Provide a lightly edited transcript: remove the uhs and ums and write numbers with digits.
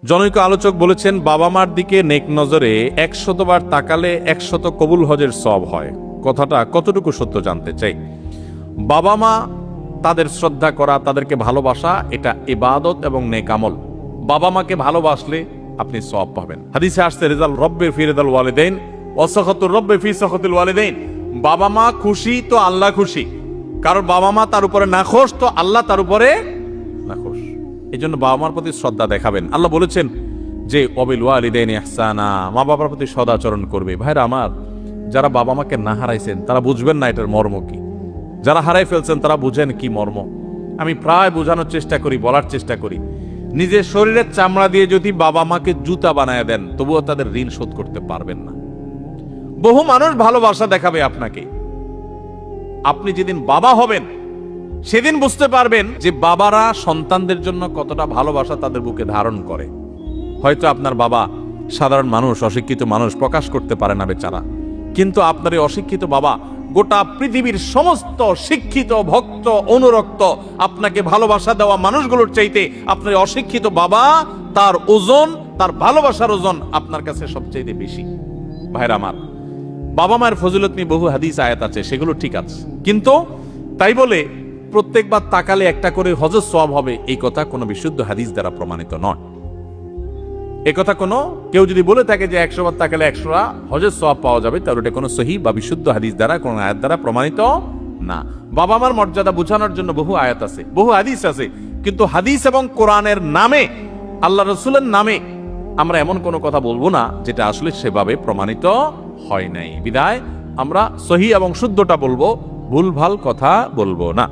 জনৈক আলোচক বলেছেন, বাবা মার দিকে নেক নজরে 100 বার তাকালে 100 কবুল হজের সওয়াব হয়। কথাটা কতটুকু সত্য জানতে চাই। বাবা মা, তাদের শ্রদ্ধা করা, তাদেরকে ভালোবাসা, এটা ইবাদত এবং নেক আমল। বাবা মাকে ভালোবাসলে আপনি সওয়াব পাবেন। হাদিসে আসছে, রিজাল রব্বে ফি রিজাল ওয়ালিদাইন ওয়া সাখাতুর রব্বে ফি সাখাতিল ওয়ালিদাইন। বাবা মা খুশি তো আল্লাহ খুশি, কারণ বাবা মা তার উপরে নাখোশ তো আল্লাহ তার উপরে নাখোশ। এই জন্য বাবা মার প্রতি শ্রদ্ধা দেখাবেন। আল্লাহ বলেছেন যে ওয়াবিল ওয়ালিদাইনি ইহসানা, মা বাবার প্রতি সদাচরণ করবে। ভাইরা আমার, যারা বাবা মাকে না হারাইছেন তারা বুঝবেন না এটার মর্ম কি, যারা হারাই ফেলছেন তারা বুঝেন কি মর্ম। আমি প্রায় বোঝানোর চেষ্টা করি, বলার চেষ্টা করি, নিজের শরীরের চামড়া দিয়ে যদি বাবা মাকে জুতা বানায় দেন তবুও তাদের ঋণ শোধ করতে পারবেন না। বহু মানুষ ভালোবাসা দেখাবে আপনাকে, আপনি যেদিন বাবা হবেন সেদিন বুঝতে পারবেন যে বাবারা সন্তানদের জন্য কতটা ভালোবাসা তাদের বুকে ধারণ করে। হয়তো আপনার বাবা সাধারণ মানুষ, অশিক্ষিত মানুষ, প্রকাশ করতে পারে না বেচারা, কিন্তু আপনার এই অশিক্ষিত বাবা গোটা পৃথিবীর সমস্ত শিক্ষিত, ভক্ত, অনুরক্ত, আপনাকে ভালোবাসা দেওয়া মানুষগুলোর চাইতে আপনার অশিক্ষিত বাবা, তার ওজন, তার ভালোবাসার ওজন আপনার কাছে সবচাইতে বেশি। ভাইরা আমার, বাবা মায়ের ফজিলত নিয়ে বহু হাদিস আয়াত আছে, সেগুলো ঠিক আছে, কিন্তু তাই বলে প্রত্যেকবার তাকালে একটা করে হজের সওয়াব হবে এই কথা কোনো বিশুদ্ধ হাদিস দ্বারা প্রমাণিত নয়। এ কথা কোনো কেউ যদি বলে থাকে যে 100 বার তাকালে 100 হজের সওয়াব পাওয়া যাবে, তাহলে এটা কোনো সহিহ বা বিশুদ্ধ হাদিস দ্বারা, কোনো আয়াত দ্বারা প্রমাণিত না। বাবা মার মর্যাদা বোঝানোর জন্য বহু আয়াত আছে, বহু হাদিস আছে, কিন্তু হাদিস এবং কোরআনের নামে, আল্লাহ রাসূলের নামে আমরা এমন কোনো কথা বলবো না যেটা আসলে সেভাবে প্রমাণিত হয় নাই। বিদায় আমরা সহিহ এবং শুদ্ধটা বলবো, ভুলভাল কথা বলবো না।